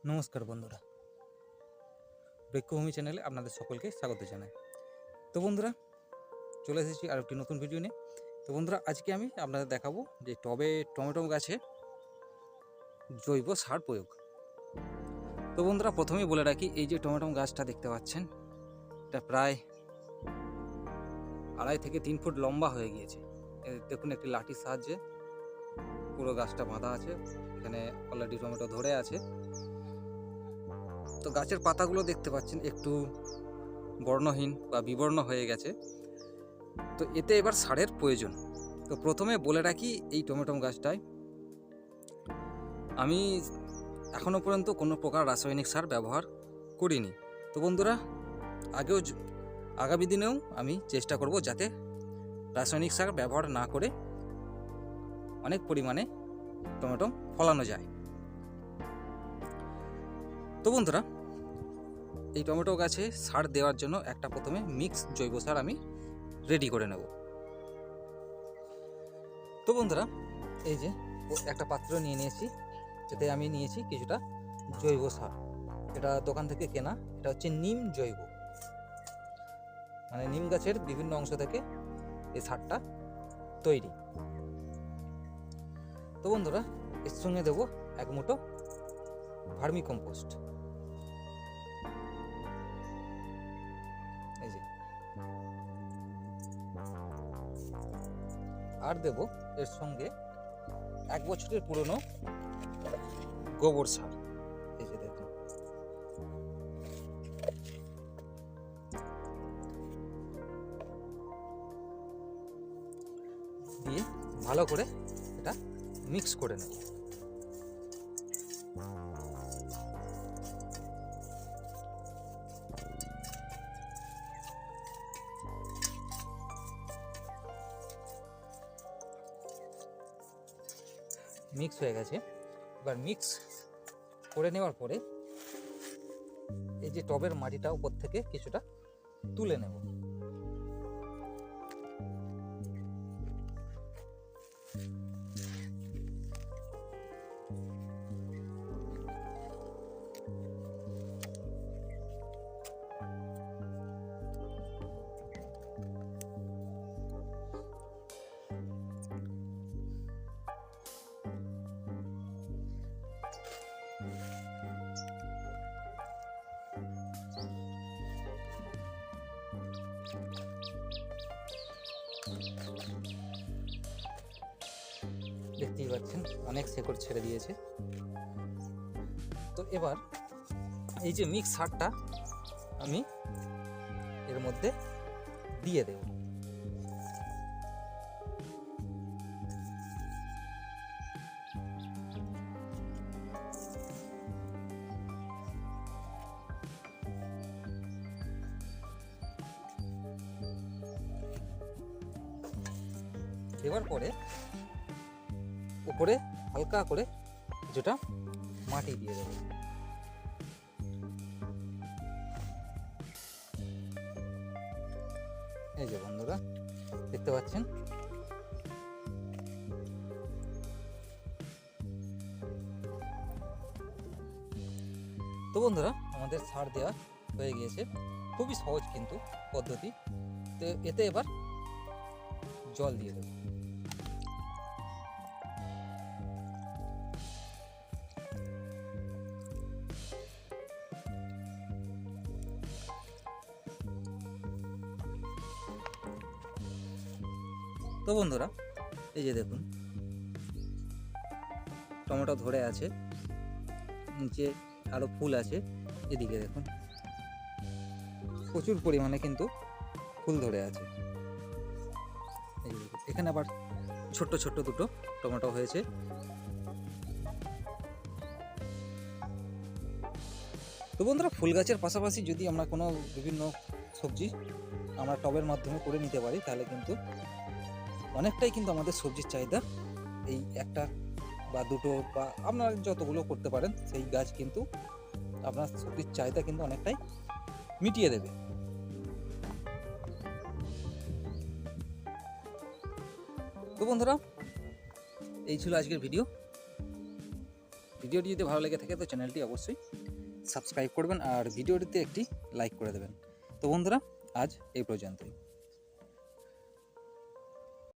নমস্কার বন্ধুরা, বৃক্ষভূমি চ্যানেলে আপনাদের সকলকে স্বাগত জানাই। তো বন্ধুরা, চলে এসেছি আর একটি নতুন ভিডিও নিয়ে। তো বন্ধুরা, আজকে আমি আপনাদের দেখাবো যে টবে টমেটো গাছে জৈব সার প্রয়োগ। তো বন্ধুরা, প্রথমেই বলে রাখি, এই যে টমেটো গাছটা দেখতে পাচ্ছেন, এটা প্রায় 2.5 থেকে 3 ফুট লম্বা হয়ে গিয়েছে। দেখুন, একটি লাঠির সাহায্যে পুরো গাছটা বাঁধা আছে। এখানে অলরেডি টমেটো ধরে আছে। তো গাছের পাতাগুলো দেখতে পাচ্ছেন একটু বর্ণহীন বা বিবর্ণ হয়ে গেছে। তো এতে এবার সারের প্রয়োজন। তো প্রথমে বলে রাখি, এই টমেটো গাছটায় আমি এখনও পর্যন্ত কোনো প্রকার রাসায়নিক সার ব্যবহার করিনি। তো বন্ধুরা, আগামী দিনেও আমি চেষ্টা করব যাতে রাসায়নিক সার ব্যবহার না করে অনেক পরিমাণে টমেটো ফলানো যায়। তো বন্ধুরা, এই টমেটো গাছে সার দেওয়ার জন্য একটা প্রথমে মিক্স জৈব সার আমি রেডি করে নেব। তো বন্ধুরা, এই যে একটা পাত্র নিয়ে নিয়েছি, এতে আমি নিয়েছি কিছুটা জৈব সার। এটা দোকান থেকে কেনা, এটা হচ্ছে নিম জৈব, মানে নিম গাছের বিভিন্ন অংশ থেকে এই সারটা তৈরি। তো বন্ধুরা, এর সঙ্গে দেবো 1 মুঠো ভার্মি কম্পোস্ট। এই যে, আর দেব এর সঙ্গে 1 বছরের পুরনো গোবর সার। এই যে দেখুন, দিয়ে ভালো করে এটা মিক্স করে নেব। মিক্স হয়ে গেছে। এবার মিক্স করে নেওয়ার পরে এই যে টবের মাটিটা উপর থেকে কিছুটা তুলে নেব। দেখতেই পাচ্ছেন, অনেক শেকড় ছেড়ে দিয়েছে। তো এবার এই যে মিক্স সারটা আমি এর মধ্যে দিয়ে দেব। দেওয়ার পরে উপরে হালকা করে কিছুটা মাটি দিয়ে দেবো। এই যে বন্ধুরা, দেখতে পাচ্ছেন, তো বন্ধুরা, আমাদের সার দেওয়া হয়ে গিয়েছে। খুবই সহজ কিন্তু পদ্ধতি। তো এতে এবার জল দিয়ে দেবো। তো বন্ধুরা, এই যে দেখুন, টমেটো ধরে আছে, নিচে আরও ফুল আছে। এদিকে দেখুন, প্রচুর পরিমাণে কিন্তু ফুল ধরে আছে। এই দেখুন, এখানে আবার ছোট্ট ছোট্ট দুটো টমেটো হয়েছে। তো বন্ধুরা, ফুল গাছের পাশাপাশি যদি আমরা কোনো বিভিন্ন সবজি আমরা টবের মাধ্যমে করে নিতে পারি, তাহলে কিন্তু অনেকটাই কিন্তু আমাদের সবজির চাহিদা, এই একটা বা দুটো বা আপনারা যতগুলো করতে পারেন, সেই গাছ কিন্তু আপনার সবজির চাহিদা কিন্তু অনেকটাই মিটিয়ে দেবে। তো বন্ধুরা, এই ছিল আজকের ভিডিও। ভিডিওটি যদি ভালো লেগে থাকে তো চ্যানেলটি অবশ্যই সাবস্ক্রাইব করবেন আর ভিডিওটিতে একটি লাইক করে দেবেন। তো বন্ধুরা, আজ এই পর্যন্তই।